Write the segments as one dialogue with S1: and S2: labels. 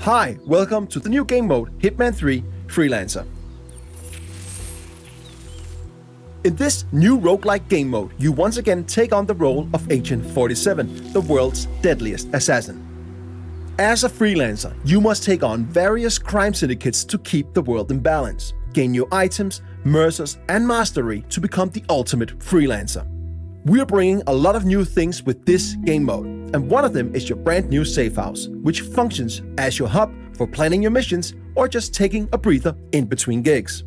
S1: Hi, welcome to the new game mode Hitman 3 FreeLancer. In this new roguelike game mode, you once again take on the role of Agent 47, the world's deadliest assassin. As a freelancer, you must take on various crime syndicates to keep the world in balance, gain new items, mercers, and mastery to become the ultimate freelancer. We are bringing a lot of new things with this game mode, and one of them is your brand new safe house, which functions as your hub for planning your missions or just taking a breather in between gigs.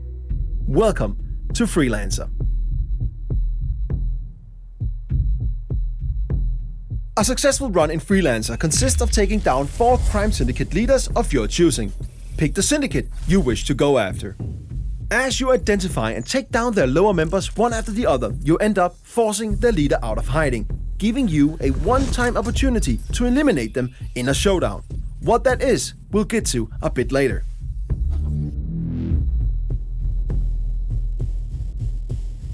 S1: Welcome to FreeLancer. A successful run in FreeLancer consists of taking down 4 crime syndicate leaders of your choosing. Pick the syndicate you wish to go after. As you identify and take down their lower members one after the other, you end up forcing their leader out of hiding, giving you a one-time opportunity to eliminate them in a showdown. What that is, we'll get to a bit later.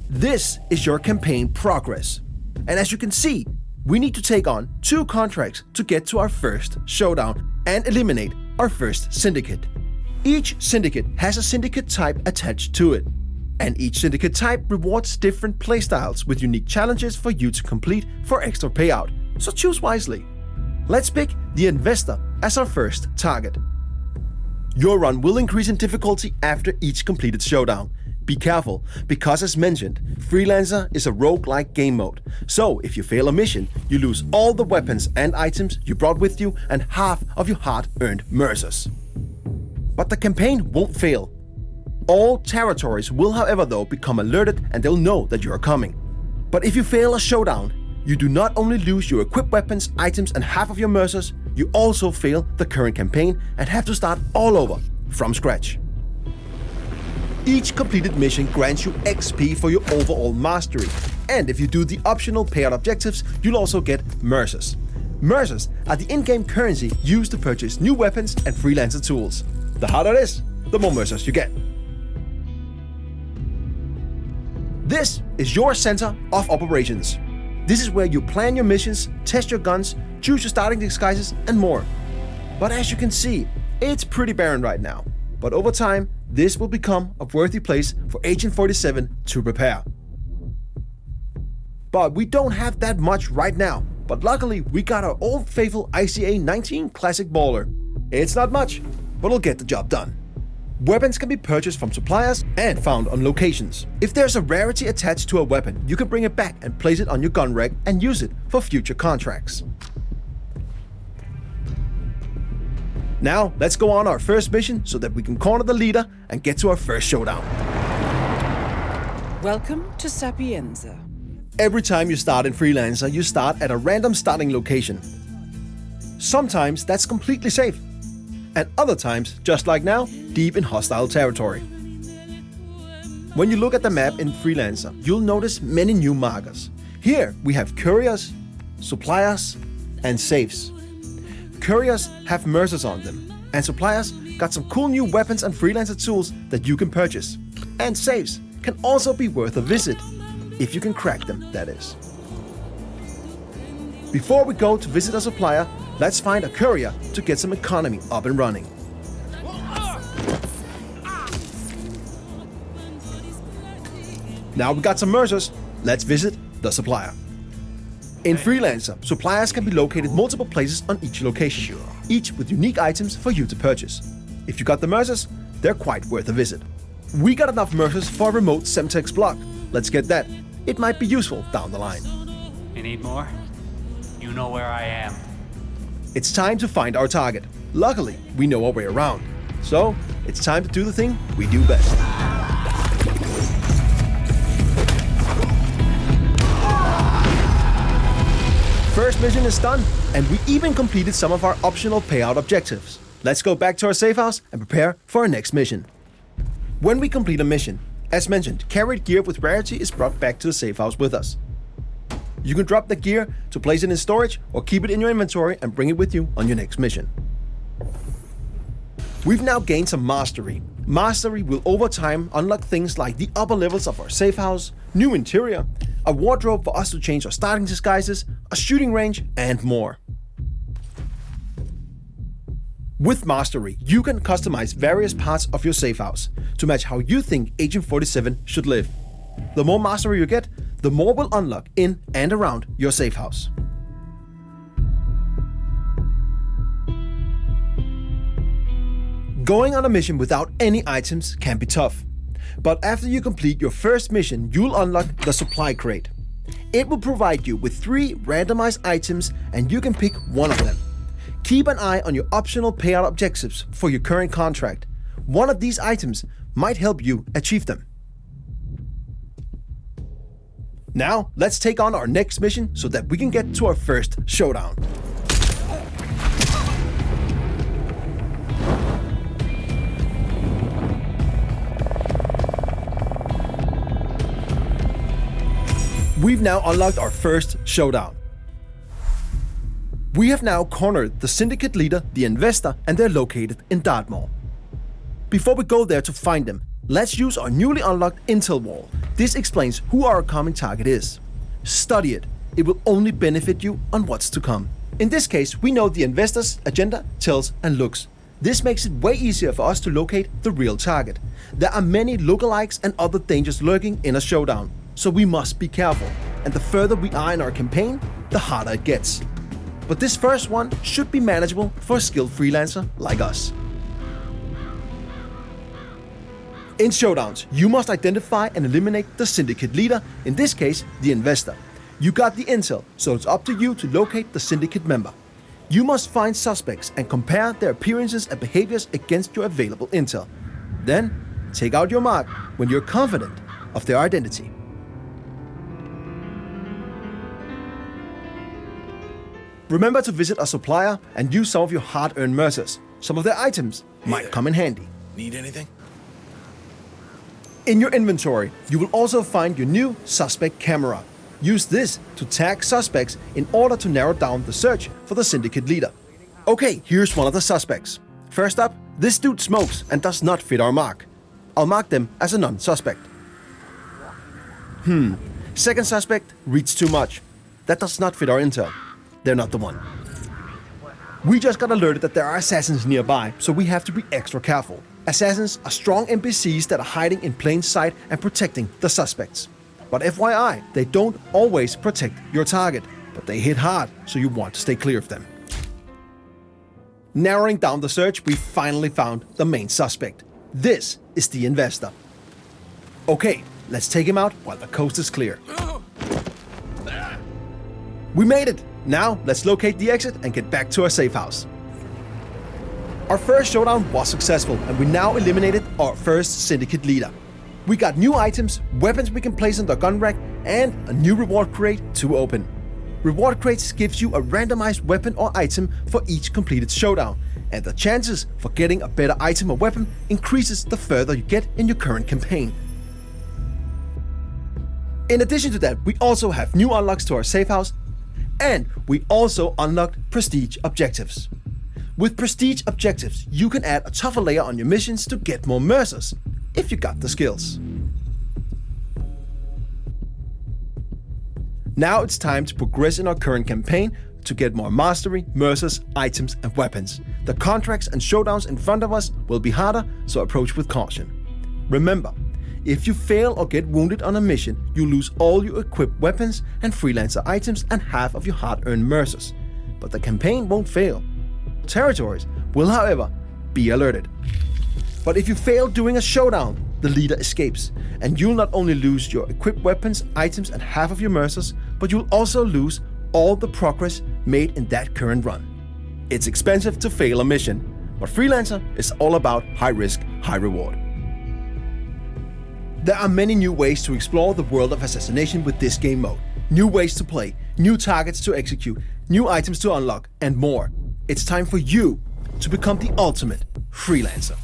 S1: This is your campaign progress. And as you can see, we need to take on 2 contracts to get to our first showdown and eliminate our first syndicate. Each syndicate has a syndicate type attached to it, and each syndicate type rewards different playstyles with unique challenges for you to complete for extra payout, so choose wisely. Let's pick the investor as our first target. Your run will increase in difficulty after each completed showdown. Be careful, because as mentioned, FreeLancer is a roguelike game mode, so if you fail a mission, you lose all the weapons and items you brought with you and half of your hard-earned mercers. But the campaign won't fail. All territories will however though become alerted and they'll know that you are coming. But if you fail a showdown, you do not only lose your equipped weapons, items and half of your mercers, you also fail the current campaign and have to start all over from scratch. Each completed mission grants you XP for your overall mastery, and if you do the optional payout objectives, you'll also get mercers. Mercers are the in-game currency used to purchase new weapons and freelancer tools. The harder it is, the more mercers you get. This is your center of operations. This is where you plan your missions, test your guns, choose your starting disguises, and more. But as you can see, it's pretty barren right now. But over time, this will become a worthy place for Agent 47 to prepare. But we don't have that much right now, but luckily we got our old faithful ICA 19 Classic Baller. It's not much, but it'll get the job done. Weapons can be purchased from suppliers and found on locations. If there's a rarity attached to a weapon, you can bring it back and place it on your gun rack and use it for future contracts. Now, let's go on our first mission so that we can corner the leader and get to our first showdown.
S2: Welcome to Sapienza.
S1: Every time you start in FreeLancer, you start at a random starting location. Sometimes that's completely safe, and other times, just like now, deep in hostile territory. When you look at the map in FreeLancer, you'll notice many new markers. Here we have couriers, suppliers, and safes. Couriers have mercers on them, and suppliers got some cool new weapons and freelancer tools that you can purchase. And safes can also be worth a visit, if you can crack them, that is. Before we go to visit a supplier, let's find a courier to get some economy up and running. Now we got some mercers, let's visit the supplier. In FreeLancer, suppliers can be located multiple places on each location, each with unique items for you to purchase. If you got the mercers, they're quite worth a visit. We got enough mercers for a remote Semtex block. Let's get that. It might be useful down the line.
S3: You need more? You know where I am.
S1: It's time to find our target. Luckily, we know our way around. So, it's time to do the thing we do best. First mission is done, and we even completed some of our optional payout objectives. Let's go back to our safe house and prepare for our next mission. When we complete a mission, as mentioned, carried gear with rarity is brought back to the safe house with us. You can drop the gear to place it in storage or keep it in your inventory and bring it with you on your next mission. We've now gained some mastery. Mastery will over time unlock things like the upper levels of our safe house, new interior, a wardrobe for us to change our starting disguises, a shooting range, and more. With Mastery, you can customize various parts of your safe house to match how you think Agent 47 should live. The more mastery you get, the more will unlock in and around your safe house. Going on a mission without any items can be tough. But after you complete your first mission, you'll unlock the supply crate. It will provide you with 3 randomized items and you can pick one of them. Keep an eye on your optional payout objectives for your current contract. One of these items might help you achieve them. Now, let's take on our next mission so that we can get to our first showdown. We've now unlocked our first showdown. We have now cornered the syndicate leader, the investor, and they're located in Dartmoor. Before we go there to find them, let's use our newly unlocked intel wall. This explains who our common target is. Study it. It will only benefit you on what's to come. In this case, we know the investor's agenda, tells, and looks. This makes it way easier for us to locate the real target. There are many lookalikes and other dangers lurking in a showdown, so we must be careful. And the further we are in our campaign, the harder it gets. But this first one should be manageable for a skilled freelancer like us. In showdowns, you must identify and eliminate the syndicate leader, in this case, the investor. You got the intel, so it's up to you to locate the syndicate member. You must find suspects and compare their appearances and behaviors against your available intel. Then, take out your mark when you're confident of their identity. Remember to visit a supplier and use some of your hard-earned mercers. Some of their items might come in handy.
S4: Need anything?
S1: In your inventory, you will also find your new suspect camera. Use this to tag suspects in order to narrow down the search for the syndicate leader. Okay, here's one of the suspects. First up, this dude smokes and does not fit our mark. I'll mark them as a non-suspect. Second suspect reads too much. That does not fit our intel. They're not the one. We just got alerted that there are assassins nearby, so we have to be extra careful. Assassins are strong NPCs that are hiding in plain sight and protecting the suspects. But FYI, they don't always protect your target, but they hit hard, so you want to stay clear of them. Narrowing down the search, we finally found the main suspect. This is the investor. Okay, let's take him out while the coast is clear. We made it! Now, let's locate the exit and get back to our safe house. Our first showdown was successful, and we now eliminated our first syndicate leader. We got new items, weapons we can place in the gun rack, and a new reward crate to open. Reward crates gives you a randomized weapon or item for each completed showdown, and the chances for getting a better item or weapon increases the further you get in your current campaign. In addition to that, we also have new unlocks to our safe house, and we also unlocked prestige objectives. With prestige objectives, you can add a tougher layer on your missions to get more mercers, if you got the skills. Now it's time to progress in our current campaign to get more mastery, mercers, items, and weapons. The contracts and showdowns in front of us will be harder, so approach with caution. Remember, if you fail or get wounded on a mission, you lose all your equipped weapons and freelancer items and half of your hard-earned mercers. But the campaign won't fail. Territories will, however, be alerted. But if you fail during a showdown, the leader escapes, and you'll not only lose your equipped weapons, items, and half of your mercers, but you'll also lose all the progress made in that current run. It's expensive to fail a mission, but Freelancer is all about high risk, high reward. There are many new ways to explore the world of assassination with this game mode. New ways to play, new targets to execute, new items to unlock, and more. It's time for you to become the ultimate freelancer.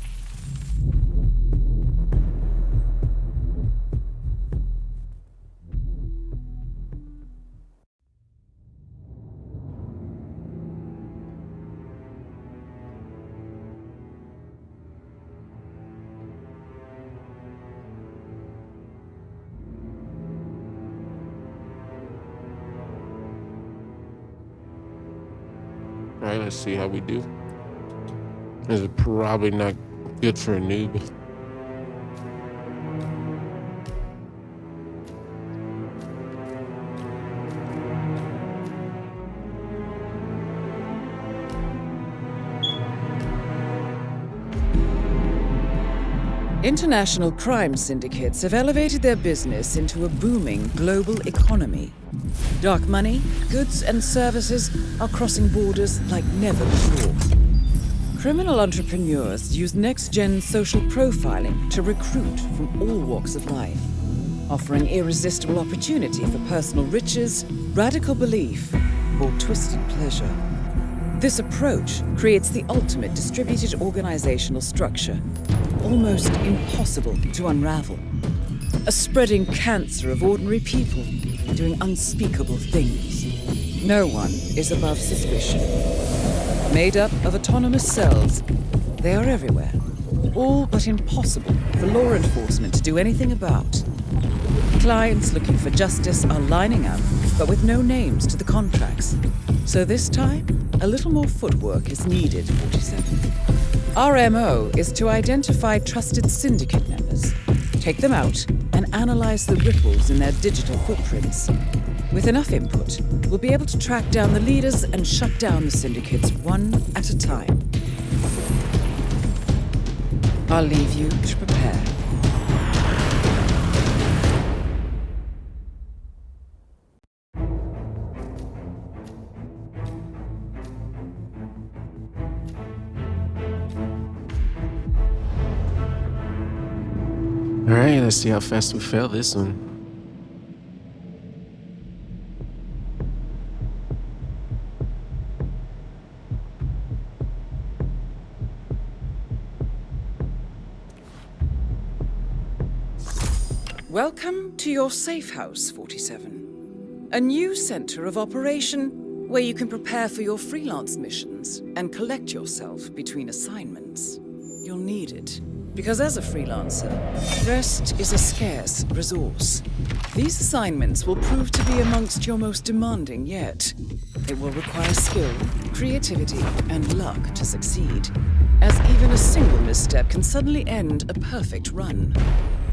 S4: All right, let's see how we do. It's probably not good for a noob.
S2: International crime syndicates have elevated their business into a booming global economy. Dark money, goods and services are crossing borders like never before. Criminal entrepreneurs use next-gen social profiling to recruit from all walks of life, offering irresistible opportunity for personal riches, radical belief, or twisted pleasure. This approach creates the ultimate distributed organizational structure, almost impossible to unravel. A spreading cancer of ordinary people doing unspeakable things. No one is above suspicion. Made up of autonomous cells, they are everywhere, all but impossible for law enforcement to do anything about. Clients looking for justice are lining up, but with no names to the contracts. So this time, a little more footwork is needed, 47. Our MO is to identify trusted syndicate members, take them out, and analyze the ripples in their digital footprints. With enough input, we'll be able to track down the leaders and shut down the syndicates one at a time. I'll leave you to prepare.
S4: Alright, let's see how fast we fail this one.
S2: Welcome to your safe house, 47. A new center of operation where you can prepare for your freelance missions and collect yourself between assignments. You'll need it, because as a freelancer, rest is a scarce resource. These assignments will prove to be amongst your most demanding yet. It will require skill, creativity, and luck to succeed, as even a single misstep can suddenly end a perfect run.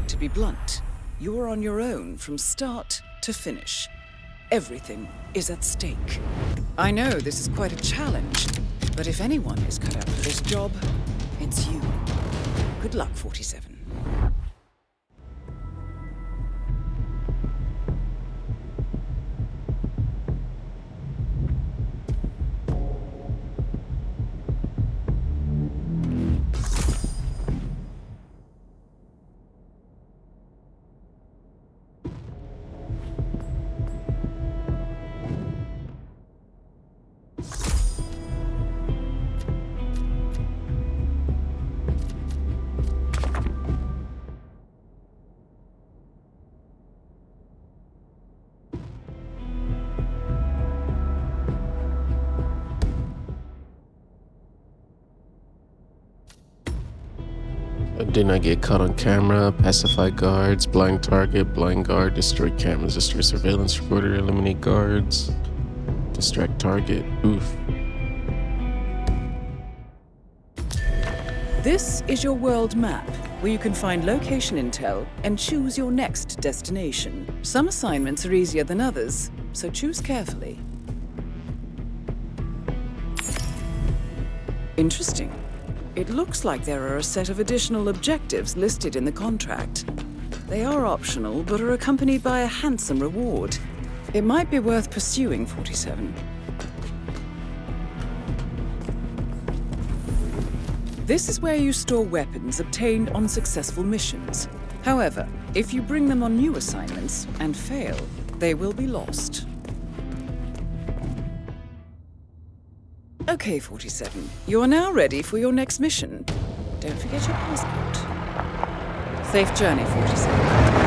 S2: To be blunt, you're on your own from start to finish. Everything is at stake. I know this is quite a challenge, but if anyone is cut out for this job, it's you. Good luck, 47.
S4: Did not get caught on camera, pacify guards, blind target, blind guard, destroy cameras, destroy surveillance recorder, eliminate guards, distract target. Oof.
S2: This is your world map, where you can find location intel and choose your next destination. Some assignments are easier than others, so choose carefully. Interesting. It looks like there are a set of additional objectives listed in the contract. They are optional, but are accompanied by a handsome reward. It might be worth pursuing, 47. This is where you store weapons obtained on successful missions. However, if you bring them on new assignments and fail, they will be lost. Okay, 47. You are now ready for your next mission. Don't forget your passport. Safe journey, 47.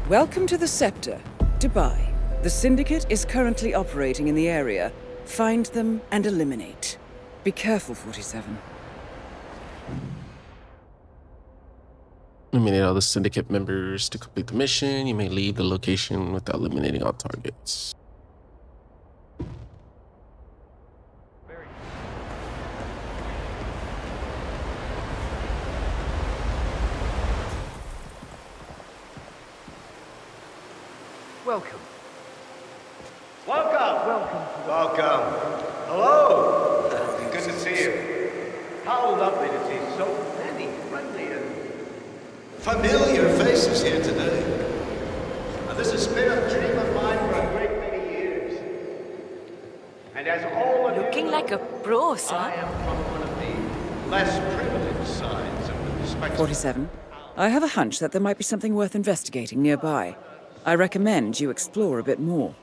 S2: Welcome to the Scepter, Dubai. The Syndicate is currently operating in the area. Find them and eliminate. Be careful, 47.
S4: Eliminate all the syndicate members to complete the mission. You may leave the location without eliminating all targets.
S5: Welcome.
S6: Welcome. Hello. Good to see you. How lovely to see so many friendly and familiar faces here today. Now, this has been a dream of mine for a great many years. And as all of
S7: Looking
S6: you
S7: like
S6: know,
S7: a pro,
S6: I
S7: sir.
S6: am from one of the less privileged sides of the spectrum.
S2: 47. I have a hunch that there might be something worth investigating nearby. I recommend you explore a bit more.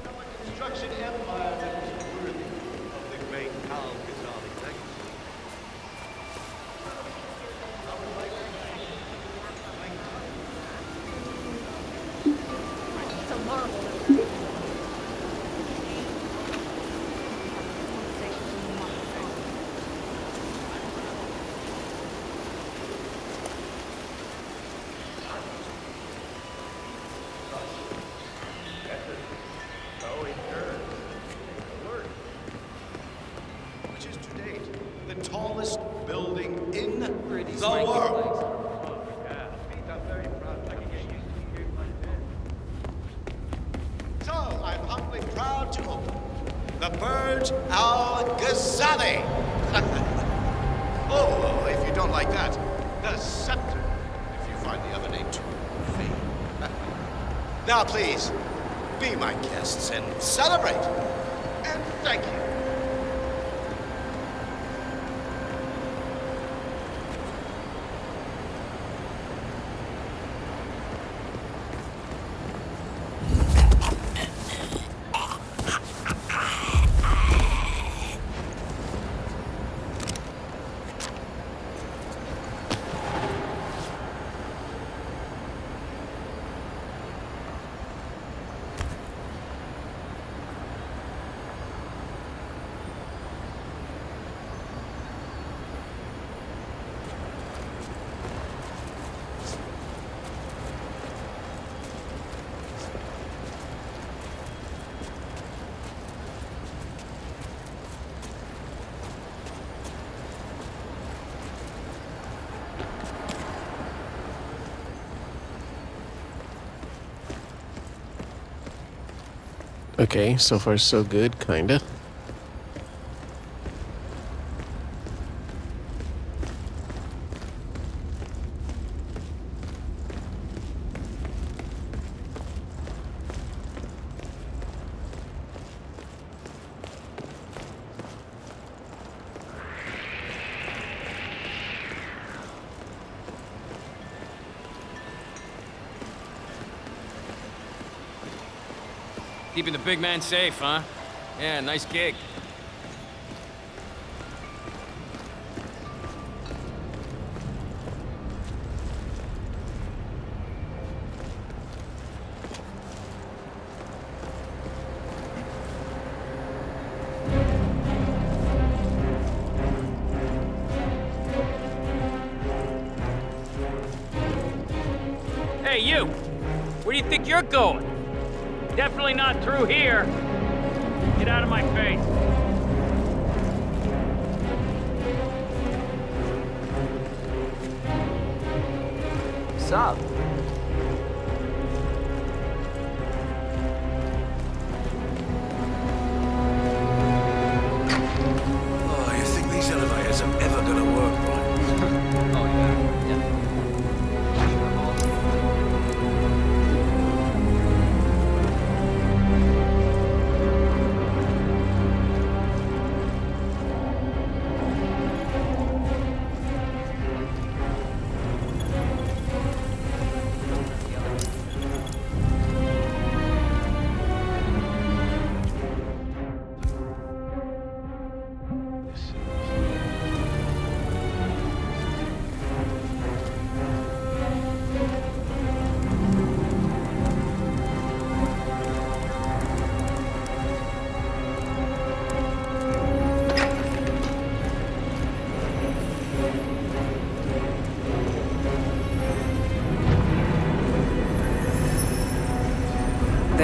S6: A construction empire that was worthy of the great Kal Ghazali legacy. Which is to date the tallest building in the world. So I'm humbly proud to open the Burj Al Ghazali. Oh, if you don't like that, the scepter. If you find the other name too vain. Now, please, be my guests and celebrate. And thank you.
S4: Okay, so far so good, kinda.
S5: Keeping the big man safe, huh? Yeah, nice gig. Hey, you! Where do you think you're going? Definitely not through here. Get out of my face.
S8: Sup?
S6: Oh, you think these elevators are ever gonna work, right?
S8: Oh, yeah.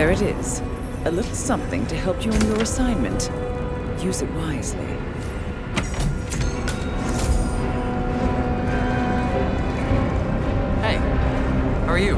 S2: There it is. A little something to help you on your assignment. Use it wisely.
S8: Hey, how are you?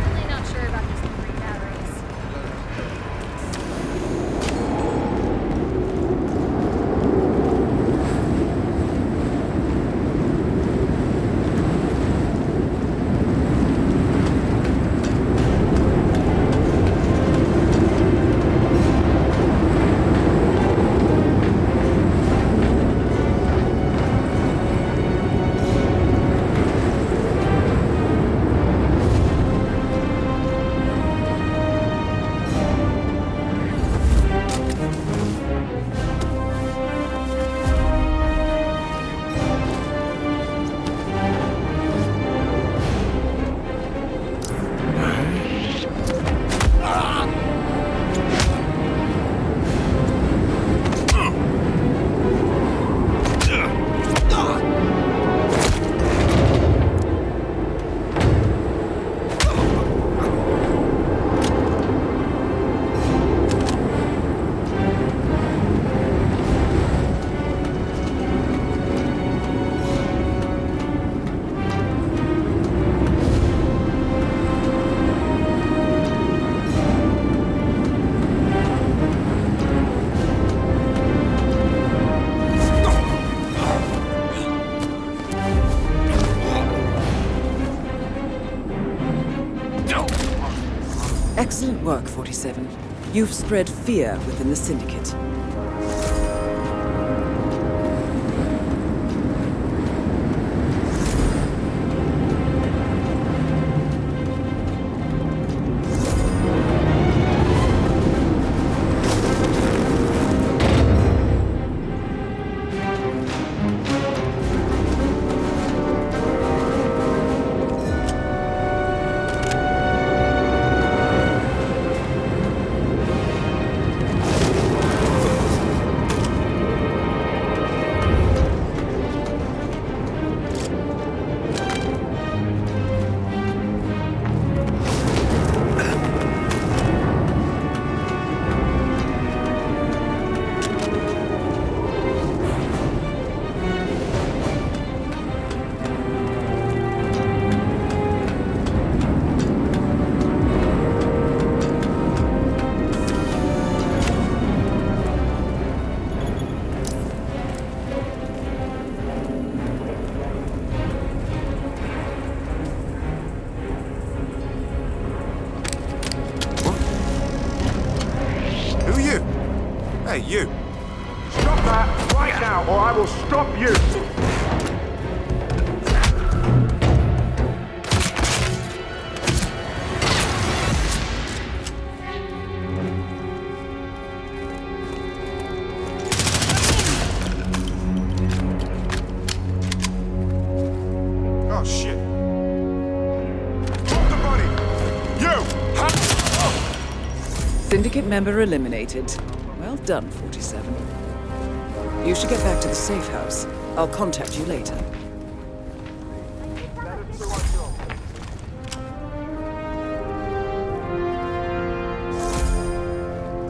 S7: Really not sure about these three batteries.
S2: Excellent work, 47. You've spread fear within the Syndicate.
S9: Hey, you! Stop that right now, or I will stop you! Oh, shit. Drop the body! You!
S2: Syndicate member eliminated. Well done, 47. You should get back to the safe house. I'll contact you later.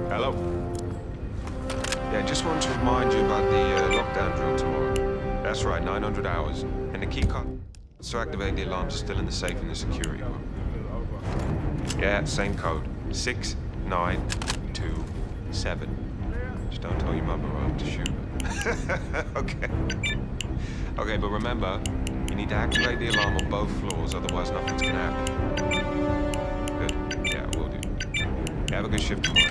S9: Hello. Yeah, just wanted to remind you about the lockdown drill tomorrow. That's right, 900 hours. And the key card to activate the alarms is still in the safe in the security room. Yeah, same code. 6927. Just don't tell your mother or I'll have to shoot her. Okay. Okay, but remember, you need to activate the alarm on both floors, otherwise nothing's gonna happen. Good? Yeah, will do. Have a good shift tomorrow.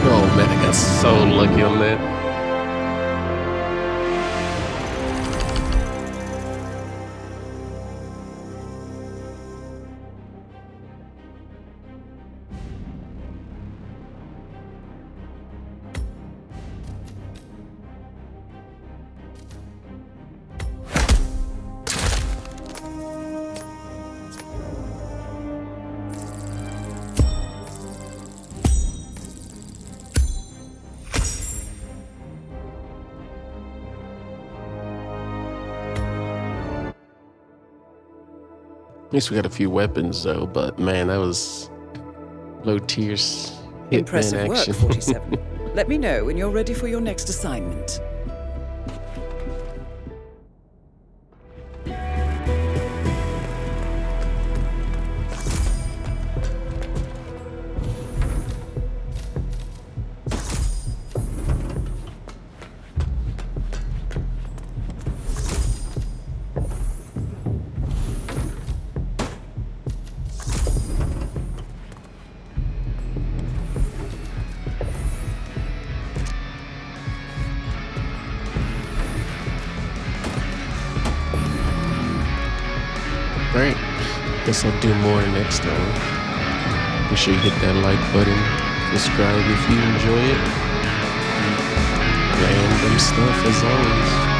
S4: Oh man, I got so lucky on that. At least we got a few weapons though, but man, that was low tiers. Hitman
S2: Impressive work,
S4: action.
S2: 47. Let me know when you're ready for your next assignment.
S4: Alright, guess I'll do more next time. Make sure you hit that like button, subscribe if you enjoy it. Random stuff as always.